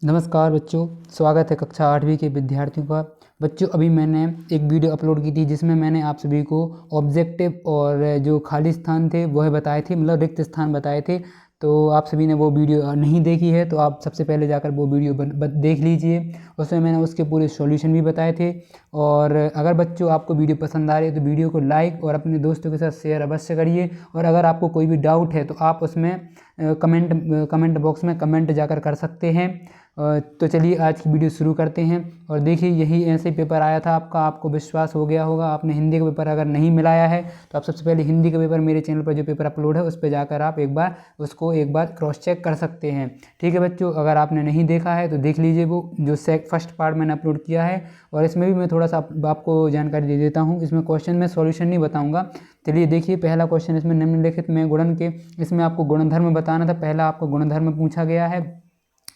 नमस्कार बच्चों, स्वागत है कक्षा 8वीं के विद्यार्थियों का। बच्चों अभी मैंने एक वीडियो अपलोड की थी जिसमें मैंने आप सभी को ऑब्जेक्टिव और जो खाली स्थान थे वह बताए थे, मतलब रिक्त स्थान बताए थे। तो आप सभी ने वो वीडियो नहीं देखी है तो आप सबसे पहले जाकर वो वीडियो देख लीजिए। उसमें मैंने उसके पूरे सॉल्यूशन भी बताए थे। और अगर बच्चों आपको वीडियो पसंद आ रही है तो वीडियो को लाइक और अपने दोस्तों के साथ शेयर अवश्य करिए। और अगर आपको कोई भी डाउट है तो आप उसमें कमेंट बॉक्स में कमेंट जाकर कर सकते हैं। तो चलिए आज की वीडियो शुरू करते हैं। और देखिए यही ऐसे पेपर आया था आपको विश्वास हो गया होगा। आपने हिंदी का पेपर अगर नहीं मिलाया है तो आप सबसे पहले हिंदी का पेपर मेरे चैनल पर जो पेपर अपलोड है उस पर जाकर आप एक बार क्रॉस चेक कर सकते हैं। ठीक है बच्चों, अगर आपने नहीं देखा है तो देख लीजिए वो जो फर्स्ट पार्ट मैंने अपलोड किया है। और इसमें भी मैं थोड़ा सा आपको जानकारी दे देता हूँ। इसमें क्वेश्चन में सॉल्यूशन नहीं बताऊँगा। चलिए देखिए पहला क्वेश्चन इसमें निम्नलिखित में गुणन के, इसमें आपको गुणधर्म बताना था। पहला आपको गुणधर्म पूछा गया है।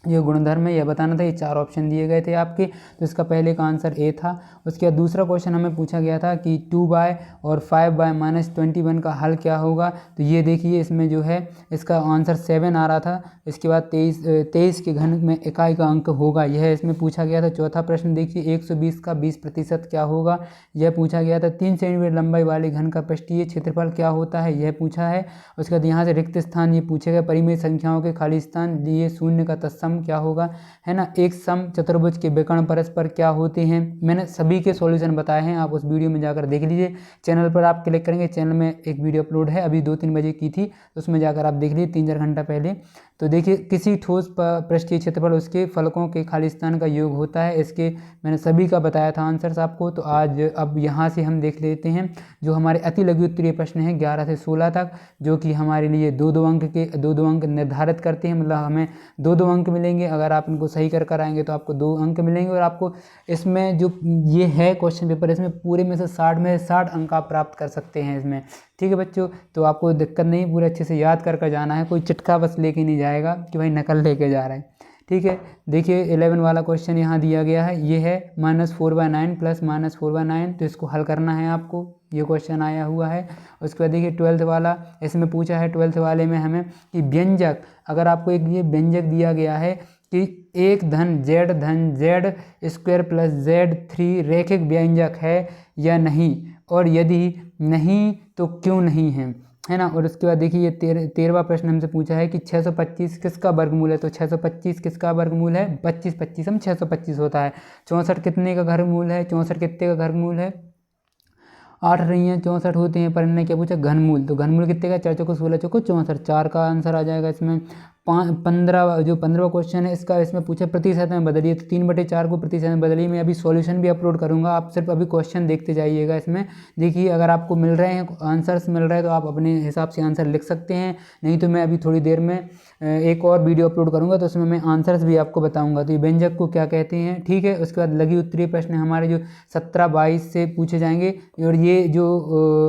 ये गुणधर्म है यह बताना था। ये 4 ऑप्शन दिए गए थे आपके, तो इसका पहले का आंसर ए था। उसके बाद दूसरा क्वेश्चन हमें पूछा गया था कि 2 और 5/-21 का हल क्या होगा। तो ये देखिए इसमें जो है इसका आंसर 7 आ रहा था। इसके बाद 23 के घन में इकाई का अंक होगा, यह इसमें पूछा गया था। चौथा प्रश्न देखिए 120 का 20% क्या होगा, यह पूछा गया था। 3 सेंटीमीटर लंबाई वाले घन का पृष्ठीय क्षेत्रफल क्या होता है, यह पूछा है। उसके बाद यहाँ से रिक्त स्थान ये पूछे गए। परिमेय संख्याओं के खाली स्थान दिए शून्य का तत्सम क्या होगा, है ना। एक सम चतुर्भुज के विकर्ण परस्पर क्या होते हैं। मैंने सभी के सॉल्यूशन बताए हैं, आप उस वीडियो में जाकर देख लीजिए। चैनल पर आप क्लिक करेंगे, चैनल में एक वीडियो अपलोड है, अभी 2-3 बजे की थी, उसमें जाकर आप देख लीजिए 3-4 घंटा पहले। तो देखिए किसी ठोस पृष्ठीय क्षेत्रफल उसके फलकों के खाली स्थान का योग होता है। इसके मैंने सभी का बताया था आंसर्स आपको। तो आज अब यहाँ से हम देख लेते हैं जो हमारे अति लघु उत्तरीय प्रश्न हैं 11 से 16 तक, जो कि हमारे लिए 2-2 अंक निर्धारित करते हैं। मतलब हमें 2-2 अंक मिलेंगे। अगर आप इनको सही कर आएंगे तो आपको 2 अंक मिलेंगे। और आपको इसमें जो ये है क्वेश्चन पेपर, इसमें पूरे में से 60 अंक आप प्राप्त कर सकते हैं इसमें। ठीक है बच्चों, तो आपको दिक्कत नहीं, पूरे अच्छे से याद कर जाना है। कोई चिटका बस लेके नहीं जाएगा कि भाई नकल लेके जा रहा है। ठीक है, देखिए 11 वाला क्वेश्चन यहाँ दिया गया है। ये है -4/9 + -4/9। तो इसको हल करना है आपको, ये क्वेश्चन आया हुआ है। उसके बाद देखिए 12th वाला, इसमें पूछा है 12th वाले में हमें कि व्यंजक, अगर आपको एक ये व्यंजक दिया गया है कि 1 धन Z² + Z3 रैखिक व्यंजक है या नहीं, और यदि नहीं तो क्यों नहीं है ना। और उसके बाद देखिए ये 13वां प्रश्न हमसे पूछा है कि 625 किसका वर्गमूल है। तो 625 किसका वर्गमूल है, 25 हम 625 होता है। 64 कितने का वर्गमूल है, 64 कितने का वर्गमूल है, 8 रही हैं 64 होते हैं। पर इन्होंने क्या पूछा, घनमूल। तो घनमूल कितने का, 4 चौको 16 चौको 64, 4 का आंसर आ जाएगा इसमें। 15वां क्वेश्चन है इसका, इसमें पूछा प्रतिशत में बदलिए। तो 3/4 को प्रतिशत में बदलिए। मैं अभी सॉल्यूशन भी अपलोड करूंगा, आप सिर्फ अभी क्वेश्चन देखते जाइएगा। इसमें देखिए अगर आपको मिल रहे हैं आंसर्स मिल रहे हैं तो आप अपने हिसाब से आंसर लिख सकते हैं, नहीं तो मैं अभी थोड़ी देर में एक और वीडियो अपलोड करूंगा तो उसमें मैं आंसर्स भी आपको बताऊंगा। तो ये व्यंजक को क्या कहते हैं। ठीक है, उसके बाद लघु उत्तरीय प्रश्न हमारे जो 17-22 से पूछे जाएंगे। और ये जो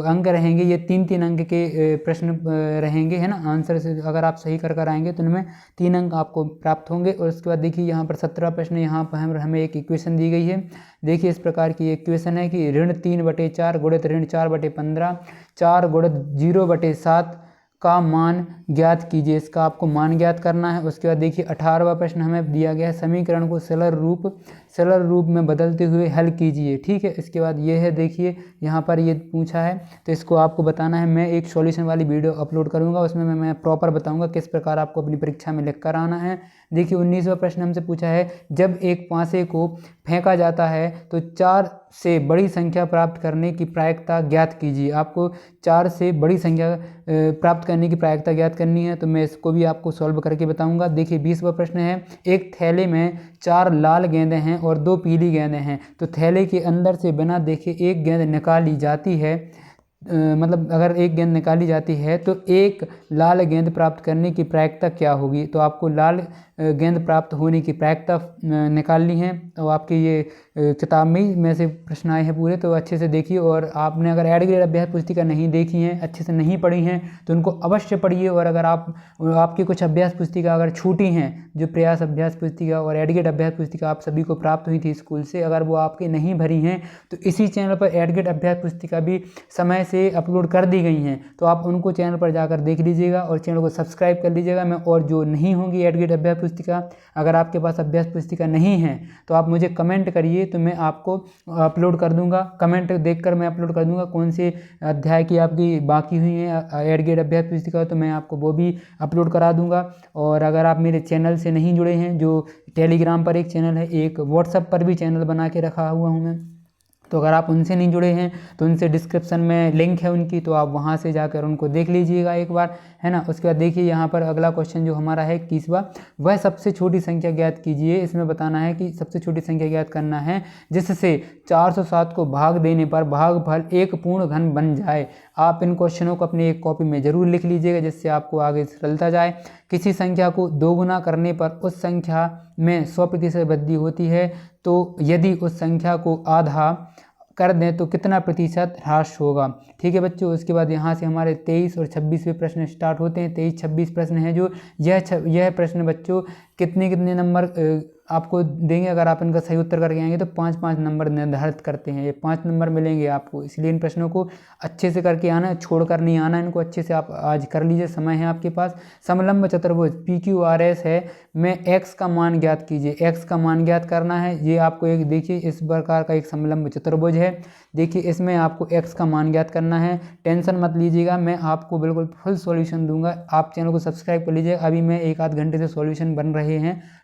अंक रहेंगे ये 3-3 अंक के प्रश्न रहेंगे, है ना। आंसर से अगर आप सही कर आएंगे तो इनमें 3 अंक आपको प्राप्त होंगे। और उसके बाद देखिए यहाँ पर 17 प्रश्न, यहाँ पर हमें एक इक्वेशन दी गई है। देखिए इस प्रकार की इक्वेशन है कि ऋण 3/4 गुणित ऋण 4/15 4 गुणित 0/7 का मान ज्ञात कीजिए। इसका आपको मान ज्ञात करना है। उसके बाद देखिए 18वां प्रश्न हमें दिया गया है, समीकरण को सरल रूप में बदलते हुए हल कीजिए। ठीक है, इसके बाद ये है, देखिए यहाँ पर ये पूछा है तो इसको आपको बताना है। मैं एक सॉल्यूशन वाली वीडियो अपलोड करूँगा, उसमें मैं प्रॉपर बताऊँगा किस प्रकार आपको अपनी परीक्षा में लिख कर आना है। देखिए 19वां प्रश्न हमसे पूछा है, जब एक पासे को फेंका जाता है तो 4 से बड़ी संख्या प्राप्त करने की प्रायिकता ज्ञात कीजिए। आपको 4 से बड़ी संख्या प्राप्त करने की प्रायिकता ज्ञात करनी है, तो मैं इसको भी आपको सॉल्व करके बताऊंगा। देखिए 20वां प्रश्न है, एक थैले में 4 लाल गेंदें हैं और 2 पीली गेंदें हैं। तो थैले के अंदर से बिना देखे एक गेंद निकाली जाती है, मतलब अगर एक गेंद निकाली जाती है तो एक लाल गेंद प्राप्त करने की प्रायिकता क्या होगी। तो आपको लाल गेंद प्राप्त होने की प्रायिकता निकालनी है। तो आपके ये किताब में से प्रश्न आए हैं पूरे, तो अच्छे से देखिए। और आपने अगर एड ग्रेड अभ्यास पुस्तिका नहीं देखी हैं, अच्छे से नहीं पढ़ी हैं, तो उनको अवश्य पढ़िए। और अगर आपकी कुछ अभ्यास पुस्तिका अगर छूटी हैं, जो प्रयास अभ्यास पुस्तिका और एड ग्रेड अभ्यास पुस्तिका आप सभी को प्राप्त हुई थी स्कूल से, अगर वो आपकी नहीं भरी हैं तो इसी चैनल पर एड ग्रेड अभ्यास पुस्तिका भी समय से से अपलोड कर दी गई हैं, तो आप उनको चैनल पर जाकर देख लीजिएगा और चैनल को सब्सक्राइब कर लीजिएगा। मैं और जो नहीं होंगी एडगेट अभ्यास पुस्तिका, अगर आपके पास अभ्यास पुस्तिका नहीं है तो आप मुझे कमेंट करिए, तो मैं आपको अपलोड कर दूंगा। कमेंट देखकर मैं अपलोड कर दूंगा कौन से अध्याय की आपकी बाकी हुई है एडगेट अभ्यास पुस्तिका, तो मैं आपको वो भी अपलोड करा दूंगा। और अगर आप मेरे चैनल से नहीं जुड़े हैं, जो टेलीग्राम पर एक चैनल है, एक व्हाट्सएप पर भी चैनल बना के रखा हुआ हूँ मैं, तो अगर आप उनसे नहीं जुड़े हैं तो उनसे डिस्क्रिप्शन में लिंक है उनकी, तो आप वहां से जाकर उनको देख लीजिएगा एक बार, है ना। उसके बाद देखिए यहाँ पर अगला क्वेश्चन जो हमारा है 21वां, वह सबसे छोटी संख्या ज्ञात कीजिए। इसमें बताना है कि सबसे छोटी संख्या ज्ञात करना है जिससे 407 को भाग देने पर भागफल एक पूर्ण घन बन जाए। आप इन क्वेश्चनों को अपनी एक कॉपी में जरूर लिख लीजिएगा, जिससे आपको आगे सरलता जाए। किसी संख्या को दोगुना करने पर उस संख्या में 100% वृद्धि होती है, तो यदि उस संख्या को आधा कर दें तो कितना प्रतिशत ह्रास होगा। ठीक है बच्चों। उसके बाद यहाँ से हमारे 23 और 26वें प्रश्न स्टार्ट होते हैं। 23-26 प्रश्न है जो यह प्रश्न बच्चों कितने नंबर आपको देंगे। अगर आप इनका सही उत्तर करके आएंगे तो 5-5 नंबर निर्धारित करते हैं, ये 5 नंबर मिलेंगे आपको। इसलिए इन प्रश्नों को अच्छे से करके आना है, छोड़कर नहीं आना, इनको अच्छे से आप आज कर लीजिए, समय है आपके पास। समलंब चतुर्भुज PQRS है, में x का मान ज्ञात कीजिए। x का मान ज्ञात करना है। ये आपको एक देखिए इस प्रकार का एक समलंब चतुर्भुज है, देखिए इसमें आपको x का मान ज्ञात करना है। टेंशन मत लीजिएगा, मैं आपको बिल्कुल फुल सॉल्यूशन दूंगा। आप चैनल को सब्सक्राइब कर लीजिए, अभी मैं 1-8 घंटे से सॉल्यूशन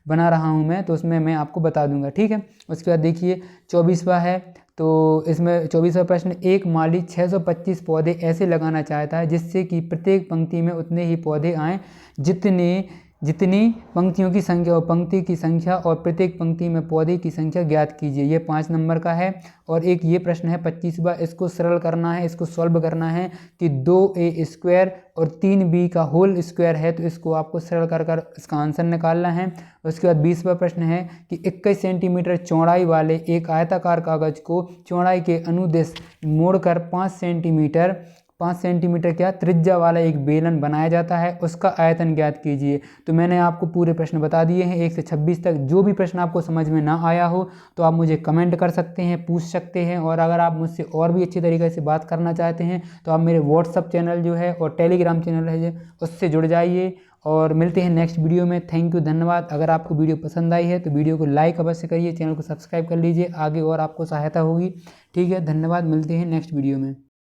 बना रहा हूं मैं, तो उसमें मैं आपको बता दूंगा, ठीक है। उसके बाद देखिए 24वां है, तो इसमें 24वां प्रश्न, एक माली 625 पौधे ऐसे लगाना चाहता है जिससे कि प्रत्येक पंक्ति में उतने ही पौधे आएँ जितनी पंक्तियों की संख्या और पंक्ति की संख्या, और प्रत्येक पंक्ति में पौधे की संख्या ज्ञात कीजिए। ये 5 नंबर का है। और एक ये प्रश्न है 25वां, इसको सरल करना है, इसको सॉल्व करना है कि 2a² और 3b का होल स्क्वायर है, तो इसको आपको सरल कर इसका आंसर निकालना है। उसके बाद 20वां प्रश्न है कि 21 सेंटीमीटर चौड़ाई वाले एक आयताकार कागज को चौड़ाई के अनुदिश मोड़कर 5 सेंटीमीटर क्या त्रिज्या वाला एक बेलन बनाया जाता है, उसका आयतन ज्ञात कीजिए। तो मैंने आपको पूरे प्रश्न बता दिए हैं 1 से 26 तक। जो भी प्रश्न आपको समझ में ना आया हो तो आप मुझे कमेंट कर सकते हैं, पूछ सकते हैं। और अगर आप मुझसे और भी अच्छी तरीके से बात करना चाहते हैं तो आप मेरे व्हाट्सअप चैनल जो है और टेलीग्राम चैनल है उससे जुड़ जाइए। और मिलते हैं नेक्स्ट वीडियो में। थैंक यू, धन्यवाद। अगर आपको वीडियो पसंद आई है तो वीडियो को लाइक अवश्य करिए, चैनल को सब्सक्राइब कर लीजिए, आगे और आपको सहायता होगी। ठीक है, धन्यवाद। मिलते हैं नेक्स्ट वीडियो में।